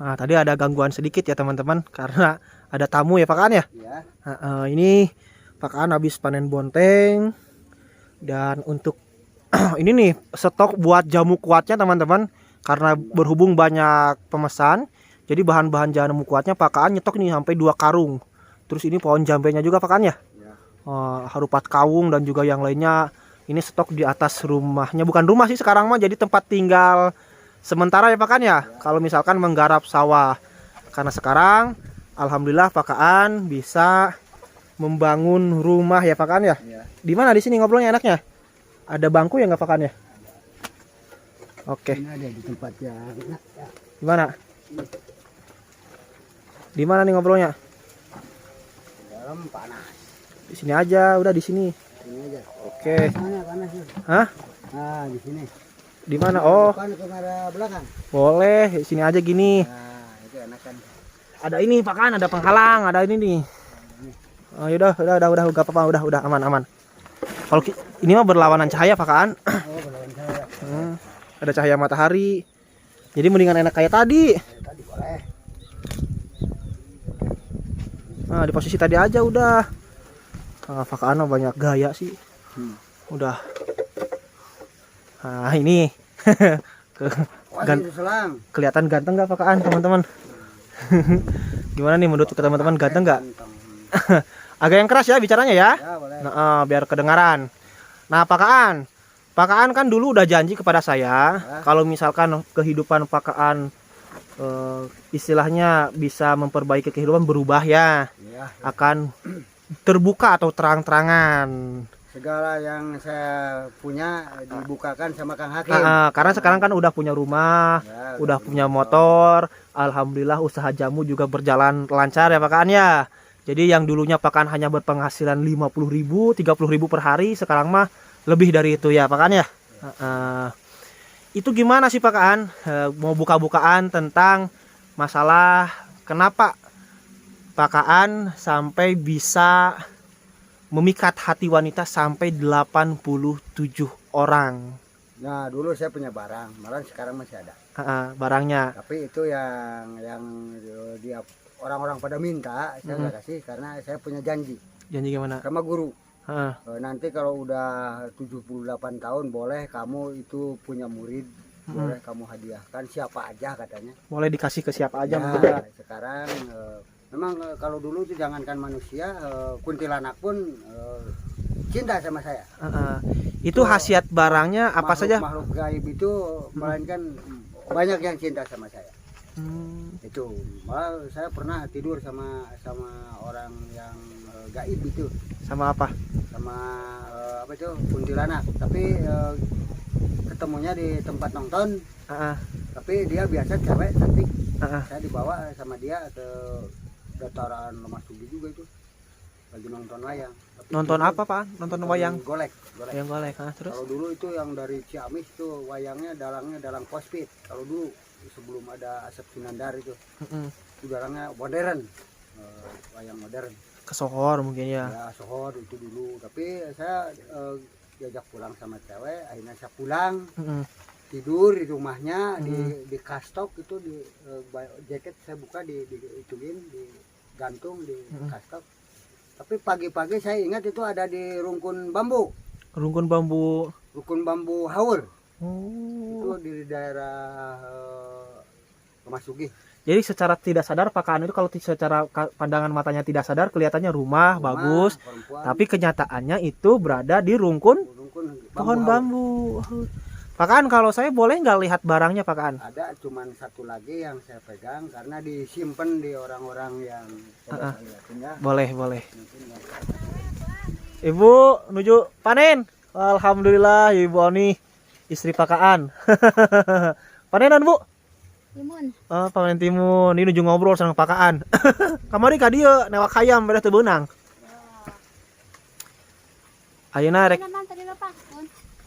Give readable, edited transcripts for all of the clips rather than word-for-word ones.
Nah, tadi ada gangguan sedikit ya teman-teman karena ada tamu ya Pak Kaan ya. Ya. Ini Pak Kaan habis panen bonteng dan untuk ini nih stok buat jamu kuatnya teman-teman karena berhubung banyak pemesan. Jadi bahan-bahan jamu kuatnya Pak Kaan nyetok nih sampai 2 karung. Terus ini pohon jambenya juga Pak Kaan ya. Ya. Harupat kawung dan juga yang lainnya. Ini stok di atas rumahnya, bukan rumah sih sekarang mah, jadi tempat tinggal sementara ya Pak Kaan ya. Kalau misalkan menggarap sawah. Karena sekarang alhamdulillah Pak Kaan bisa membangun rumah ya Pak Kaan ya. Ya. Di mana di sini ngobrolnya enaknya? Ada bangku ya nggak Pak Kaan ya? Oke. Ini ada di tempat yang enak ya. Di mana? Di mana nih ngobrolnya? Dalam panas. Di sini aja, udah di sini. Ini aja. Oke. Sana panas ya. Hah? Nah, di sini. Di mana? Oh, Depan ke arah belakang. boleh. Di sini aja gini. Nah, itu enak kan. Ada ini Pak Kaan, ada penghalang, ada ini nih. Oh, yaudah, udah, gak apa-apa, udah aman. Kalau ini mah berlawanan cahaya Pak Kaan. Oh, belakang saya. Ada cahaya matahari. Jadi mendingan enak kayak tadi. Tadi boleh. Nah, di posisi tadi aja udah. Pak Kaan banyak gaya sih. Udah. Nah, ini. Kelihatan ganteng gak Pak Kaan, teman-teman? Gimana nih menurut teman-teman, ganteng gak? Agak yang keras ya bicaranya ya. Ya, boleh. Nah, biar kedengaran. Nah, Pak Kaan kan dulu udah janji kepada saya kalau misalkan kehidupan Pak Kaan istilahnya bisa memperbaiki kehidupan, berubah ya, akan terbuka atau terang-terangan. Segala yang saya punya dibukakan sama Kang Hakim. Karena sekarang kan udah punya rumah, Ya, udah punya motor. Alhamdulillah usaha jamu juga berjalan lancar ya Pak Kaan ya. Jadi yang dulunya Pak Kaan hanya berpenghasilan 50.000, 30.000 per hari, sekarang mah lebih dari itu ya Pak Kaan ya. Itu gimana sih Pak Kaan? Mau buka-bukaan tentang masalah kenapa Pak Kaan sampai bisa memikat hati wanita sampai 87 orang. Nah, dulu saya punya barang sekarang masih ada. Barangnya. Tapi itu yang dia orang-orang pada minta, saya nggak kasih karena saya punya janji. Janji gimana? Sama guru. Nanti kalau udah 78 tahun boleh kamu itu punya murid, boleh kamu hadiahkan siapa aja katanya. Boleh dikasih ke siapa aja. Nah, sekarang memang kalau dulu itu jangankan manusia, kuntilanak pun cinta sama saya. Itu khasiat barangnya apa saja? Makhluk gaib itu melainkan banyak yang cinta sama saya. Itu malah saya pernah tidur sama orang yang gaib itu. Sama apa? Sama apa itu, kuntilanak. Tapi ketemunya di tempat nonton. Tapi dia biasa cewek cantik. Saya dibawa sama dia ke dataran Lemah Sugi juga itu, lagi nonton wayang. Tapi nonton apa Pak? Nonton wayang? Golek. Yang golek. Terus? Kalau dulu itu yang dari Ciamis itu wayangnya dalangnya dalang Pospit. Kalau dulu sebelum ada Asep Sinandar itu dalangnya modern, wayang modern. Ke Sohor mungkin ya? Ya Sohor itu dulu. Tapi saya diajak pulang sama cewek, akhirnya saya pulang. Tidur di rumahnya, di kastok itu, di jaket saya buka, digantung di kastok. Tapi pagi-pagi saya ingat itu ada di rukun bambu haul. Itu di daerah Masugi. Jadi secara tidak sadar Pak Kaan itu, kalau secara pandangan matanya tidak sadar kelihatannya rumah bagus, perempuan. Tapi kenyataannya itu berada di rungkun pohon bambu. Pak Kaan, kalau saya boleh nggak lihat barangnya Pak Kaan? Ada, cuman satu lagi yang saya pegang karena disimpan di orang-orang yang ya. Boleh. Ibu menuju panen. Alhamdulillah Ibu Oni, istri Pak Kaan. Panenan Bu? Timun. Panen timun. Ini menuju ngobrol sama Pak Kaan. Kamari ka dieu newak hayam beres teu beunang. Ayeuna rek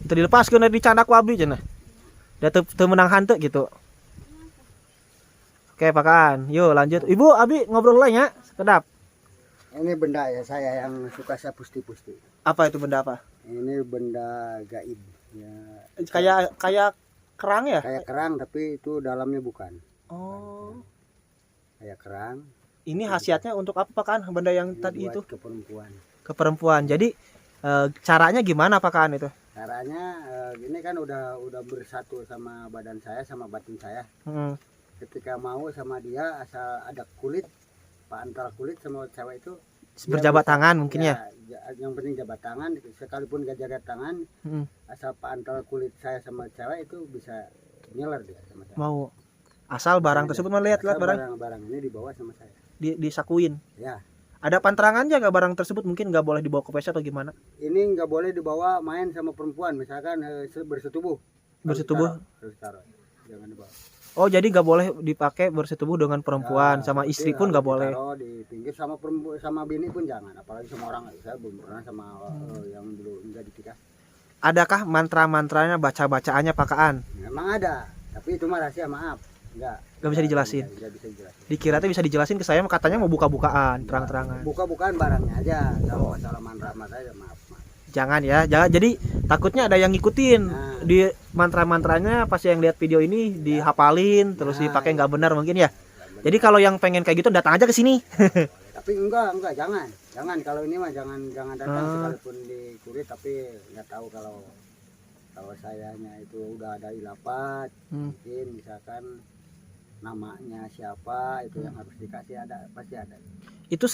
teu dilepaskeun di candak ku abdi cenah. Da teu menang hanteu gitu. Oke Pak Kaan, yuk lanjut. Ibu, abi ngobrol lain ya, sekedap. Ini benda ya saya yang suka saya pusti-pusti. Apa itu benda apa? Ini benda gaib. Ya. Kayak kerang ya? Kayak kerang tapi itu dalamnya bukan. Oh. kayak kerang. Ini khasiatnya untuk apa Pak Kaan? Benda yang tadi Buat itu ke perempuan. ke perempuan. Jadi caranya gimana Pak Kaan itu? Caranya ini kan udah bersatu sama badan saya sama batin saya. Ketika mau sama dia asal ada kulit, antara kulit sama cewek itu Berjabat tangan mungkin ya? Yang penting jabat tangan, sekalipun gak jabat tangan, asal antara kulit saya sama cewek itu bisa nyeler dia sama saya. Mau asal barang tersebut melihat barang ini dibawa sama saya. Disakuin. Ya. Ada panterangannya nggak barang tersebut, mungkin nggak boleh dibawa ke WC atau gimana? Ini nggak boleh dibawa main sama perempuan, misalkan bersetubuh. Harus taruh. Jangan dibawa. Oh, jadi nggak boleh dipakai bersetubuh dengan perempuan, sama istri pun nggak boleh. Taruh di pinggir sama perempuan, sama bini pun jangan, apalagi sama orang. Saya belum pernah sama yang dulu enggak ditikah. Adakah mantra-mantranya, baca-bacaannya Pak Kaan? Memang ada, tapi itu mah rahasia, maaf. Enggak bisa dijelasin. Enggak bisa dijelasin. Dikira tuh bisa dijelasin ke saya, katanya mau buka-bukaan, terang-terangan. Buka-bukaan barangnya aja, kalau masalah mantra-mantra aja maaf. Jangan ya, jangan. Jadi takutnya ada yang ngikutin di mantra-mantranya, pas yang lihat video ini dihafalin terus dipakai nggak benar mungkin ya. Jadi kalau yang pengen kayak gitu datang aja ke sini. Tapi enggak, jangan kalau ini mah jangan datang sekalipun di kurit, tapi nggak tahu kalau sayanya itu udah ada ilapat, mungkin misalkan namanya siapa itu yang harus dikasih, ada pasti ada. Itu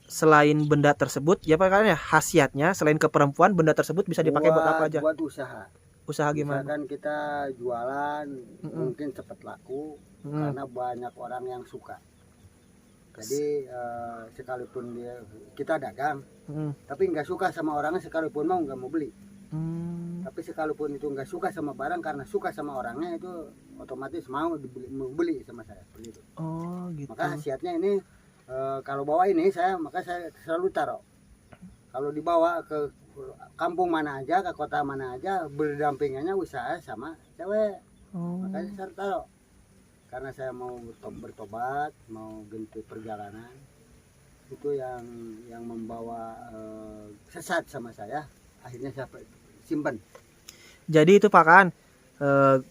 selain benda tersebut ya Pak Kaan ya, khasiatnya selain ke perempuan, benda tersebut bisa dipakai buat apa aja? Buat usaha gimana? Misalkan kita jualan mungkin cepat laku karena banyak orang yang suka. Jadi sekalipun kita dagang tapi nggak suka sama orangnya, sekalipun mau nggak mau beli. Tapi sekalipun itu nggak suka sama barang, karena suka sama orangnya itu otomatis mau beli sama saya begitu. Oh gitu. Maka khasiatnya ini kalau bawa ini maka saya selalu taruh. Kalau dibawa ke kampung mana aja, ke kota mana aja, berdampingannya usaha sama cewek. Makanya saya taruh. Karena saya mau bertobat, mau ganti perjalanan. Itu yang membawa sesat sama saya. Akhirnya saya simpan. Jadi itu Pak Kaan,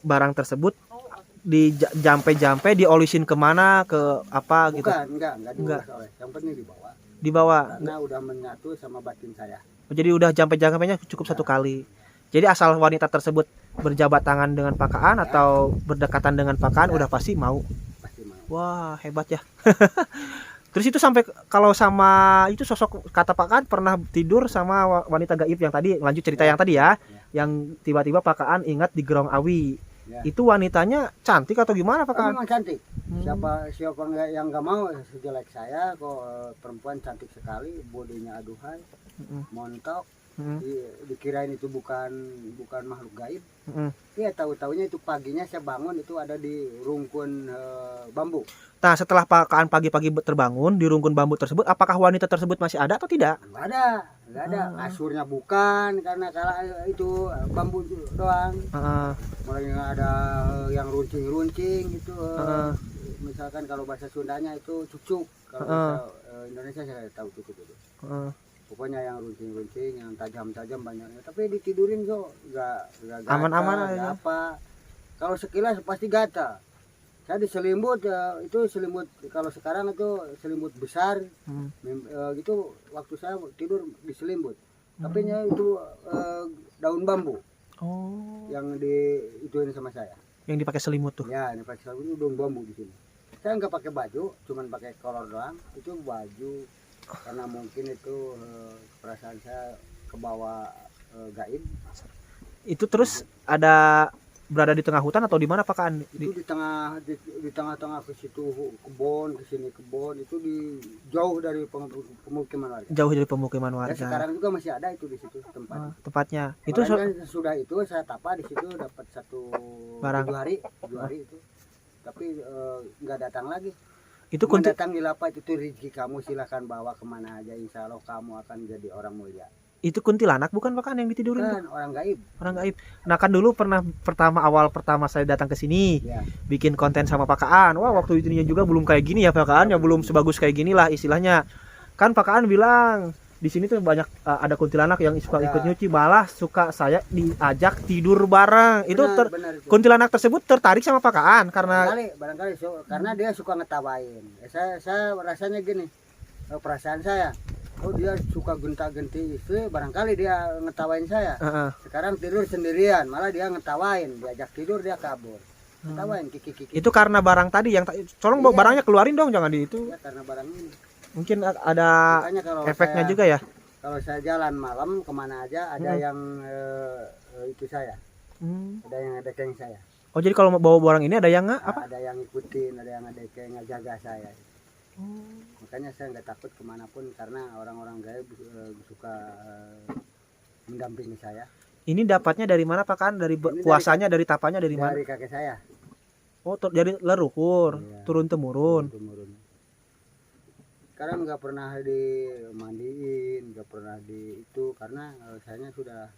barang tersebut di jampe diolisin kemana, ke apa gitu? Enggak. Yang penting dibawa. Karena udah menyatu sama batin saya. Jadi udah jampenya cukup satu kali. Jadi asal wanita tersebut berjabat tangan dengan Pak Kaan atau berdekatan dengan Pak Kaan udah pasti mau. Wah, hebat ya. Terus itu sampai kalau sama itu sosok kata Pak Kaan pernah tidur sama wanita gaib yang tadi, lanjut cerita yang tadi ya. Yang tiba-tiba Pak Kaan ingat di Gerong Awi. Itu wanitanya cantik atau gimana Pak Kaan? Memang cantik. Siapa yang nggak mau sejelek saya, kok perempuan cantik sekali, bodinya aduhai, montok. Dikirain itu bukan makhluk gaib. Iya, tahu-taunya itu paginya saya bangun itu ada di rungkun bambu. Nah, setelah Pak Kaan pagi-pagi terbangun di rungkun bambu tersebut, apakah wanita tersebut masih ada atau tidak? Nggak ada. Kasurnya bukan, karena itu bambu doang. Mulai ada yang runcing-runcing gitu. Misalkan kalau bahasa Sundanya itu cucuk, kalau bahasa Indonesia saya tahu cucuk itu. Pokoknya yang runcing-runcing, yang tajam-tajam banyaknya. Tapi ditidurin kok nggak aman-aman aja. Apa? Kalau sekilas pasti gatal. Saya diselimut, itu selimut, kalau sekarang itu selimut besar, gitu. Waktu saya tidur diselimut, tapi itu daun bambu. Yang ituin sama saya. Yang dipakai selimut tuh? Ya, yang dipakai selimut itu daun bambu di sini. Saya nggak pakai baju, cuman pakai kolor doang. Itu baju karena mungkin itu perasaan saya kebawa gaib. Itu terus ada berada di tengah hutan atau di mana Pak Kaan? Itu di tengah-tengah ke situ kebun, ke sini kebun, itu jauh dari pemukiman warga. Jauh dari pemukiman warga. Dan sekarang juga masih ada itu di situ tempatnya. Itu sudah itu saya tapa di situ dapat satu barang 7 hari itu. Tapi nggak datang lagi. Itu datang di lapak, itu rezeki kamu, silakan bawa kemana aja, insya Allah kamu akan jadi orang mulia. Itu kuntilanak bukan Pak Kaan yang ditidurin? Kan, orang gaib. Nah kan dulu awal pertama saya datang ke sini, bikin konten sama Pak Kaan. Wah, waktu itu juga belum kayak gini ya Pak Kaan, ya belum sebagus kayak gini lah istilahnya. Kan Pak Kaan bilang di sini tuh banyak ada kuntilanak yang suka Ada. ikut nyuci, malah suka saya diajak tidur bareng. Itu Benar itu. kuntilanak tersebut tertarik sama Pak Kaan karena Barangkali karena dia suka ngetawain. Saya rasanya gini, perasaan saya, oh dia suka genta-genti istri, barangkali dia ngetawain saya. Sekarang tidur sendirian, malah dia ngetawain, diajak tidur dia kabur. Ngetawain kiki-kiki. itu karena barang tadi yang tolong Iya. barangnya keluarin dong, jangan di itu. Ya, karena barang ini. Mungkin ada Makanya kalau efeknya saya, juga ya. Kalau saya jalan malam kemana aja ada Hmm. yang itu saya, ada yang ngedekeng saya. Oh, jadi kalau mau bawa barang ini ada yang apa? Ada yang ngikutin, ada yang ngedekeng, ngejaga saya. Makanya saya nggak takut kemanapun karena orang-orang gaib suka mendampingi saya. Ini dapatnya dari mana Pak Kaan? Dari Ini puasanya, dari tapanya, dari mana? Dari kakek saya. Oh, dari leluhur, Iya. turun temurun. Turun-temurun. Sekarang nggak pernah dimandiin, nggak pernah di itu karena saya sudah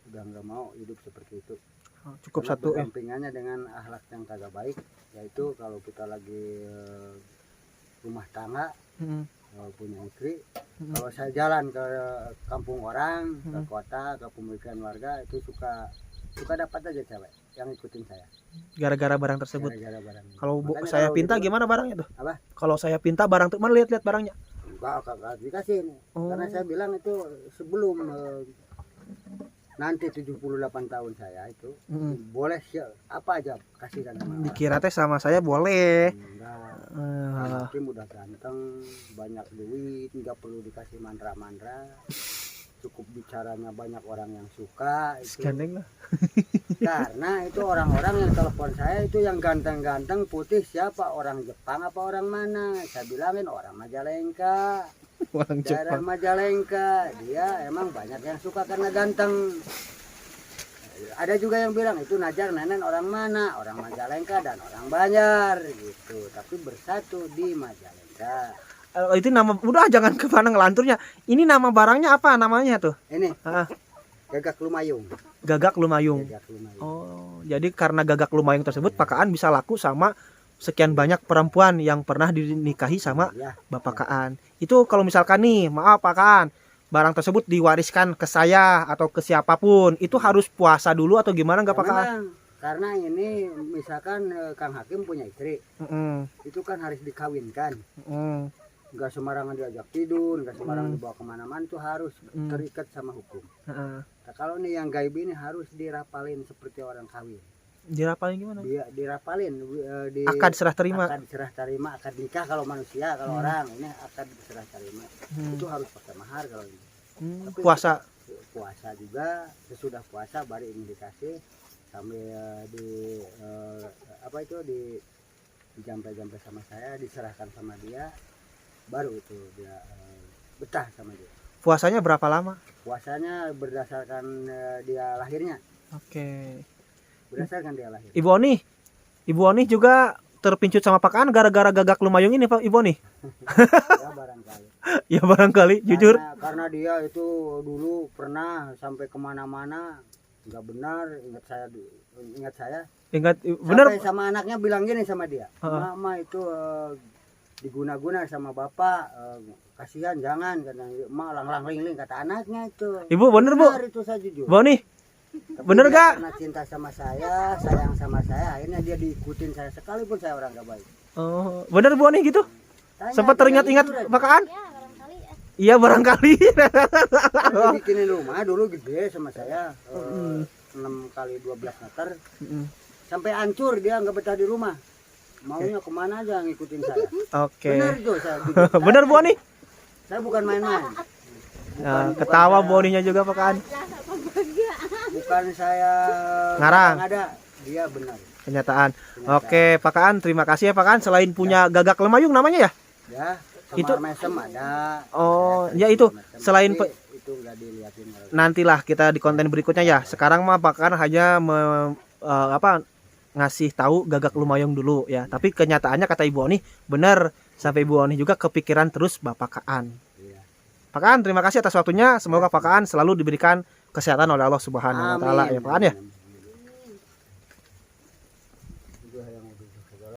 nggak mau hidup seperti itu. Oh, cukup Karena satu ya. berdampingannya dengan akhlak yang kagak baik, yaitu kalau kita lagi rumah tangga, punya istri, kalau saya jalan ke kampung orang, ke kota, ke pemukiman warga, itu suka dapat aja cewek yang ikutin saya. Gara-gara barang tersebut. Gara-gara barang ini. Kalau Makanya saya kalau pinta gitu, gimana barangnya tuh? Apa? Kalau saya pinta barang tuh, mana lihat-lihat barangnya? Kagak dikasih ini. Oh. Karena saya bilang itu sebelum nanti 78 tahun saya itu boleh apa aja kasihkan sama orang. Dikira teh sama saya boleh. Enggak. Eh, Hakim udah ganteng, banyak duit, nggak perlu dikasih mantra-mantra. Cukup bicaranya banyak orang yang suka itu. Gandeng lah. Karena itu orang-orang yang telepon saya itu yang ganteng-ganteng putih siapa? Orang Jepang apa orang mana? Saya bilangin orang Majalengka. Orang Daerah Jepang. Majalengka. Dia emang banyak yang suka karena ganteng. Ada juga yang bilang itu Najar Nenen orang mana? Orang Majalengka dan orang Banjar gitu. Tapi bersatu di Majalengka. Itu nama, udah jangan ke mana ngelanturnya. Ini nama barangnya apa namanya tuh? Ini Ah, Gagak Lumayung. Gagak Lumayung. Gagak Lumayung. Oh, jadi karena Gagak Lumayung tersebut Pak Kaan bisa laku sama sekian banyak perempuan yang pernah dinikahi sama Ya, Bapak Kaan. Itu kalau misalkan nih, maaf Pak Kaan, barang tersebut diwariskan ke saya atau ke siapapun, itu harus puasa dulu atau gimana nggak Pak Kaan? memang karena ini misalkan Kang Hakim punya istri, itu kan harus dikawinkan. Nggak sembarangan diajak tidur, nggak sembarangan dibawa kemana-mana, itu harus terikat sama hukum. Nah, kalau nih yang gaib ini harus dirapalin seperti orang kawin. Dirapalin gimana? Dia dirapalin di Akad serah terima. akad serah terima, akad nikah kalau manusia, kalau orang ini akad serah terima. Itu harus pakai mahar kalau ini. Tapi Puasa. puasa juga, sesudah puasa baru ini dikasih sambil di apa itu dijampe-jampe sama saya, diserahkan sama dia, baru itu dia betah sama dia. Puasanya berapa lama? Puasanya berdasarkan dia lahirnya, Oke. berdasarkan dia lahir. Ibu Oni juga terpincut sama Pak Kaan gara-gara Gagak Lumayung ini Pak Ibu Oni. Ya barangkali. Ya barangkali, jujur. Karena dia itu dulu pernah sampai kemana-mana nggak benar, ingat saya. Ingat bener. Sampai sama anaknya bilang gini sama dia, mama itu diguna-guna sama bapak, kasihan jangan, kata emak lang-lang ling-ling kata anaknya itu. Ibu bener Bu. Benar itu saya jujur. Bu Oni, Tapi bener dia gak? Karena cinta sama saya, sayang sama saya, akhirnya dia diikutin saya sekalipun saya orang gak baik. Oh, bener Bu Oni gitu? Tanya, Sempat tanya teringat-ingat jujur aja. Pak Kaan? Ya, barangkali ya. Iya barangkali. Dia bikinin rumah dulu gede sama saya, 6 kali 12 meter, sampai hancur dia nggak betah di rumah. Maunya kemana aja ngikutin saya. Oke. Benar itu saya. jujur. Bener Bu Oni? Saya bukan main-main. Nah, ketawa Bu Oninya juga Pak Kaan. Bukan saya Ngarang. ada, dia benar. Kenyataan. Oke, Pak Kaan, terima kasih ya Pak Kaan. Selain punya Gagak Lumayung namanya ya? Ya, Itu- Semar Mesem ada. Oh, Saya ya itu. Mesem, Selain tapi itu nggak dilihatin. Nantilah kita di konten berikutnya ya. Sekarang mah Pak Kaan hanya ngasih tahu Gagak Lumayung dulu ya. Tapi kenyataannya kata Ibu Oni benar, sampai Ibu Oni juga kepikiran terus Bapak Kaan. Iya. Pak Kaan, terima kasih atas waktunya. Semoga Pak Kaan selalu diberikan kesehatan oleh Allah Subhanahu wa taala ya Pak Kaan ya. Amin.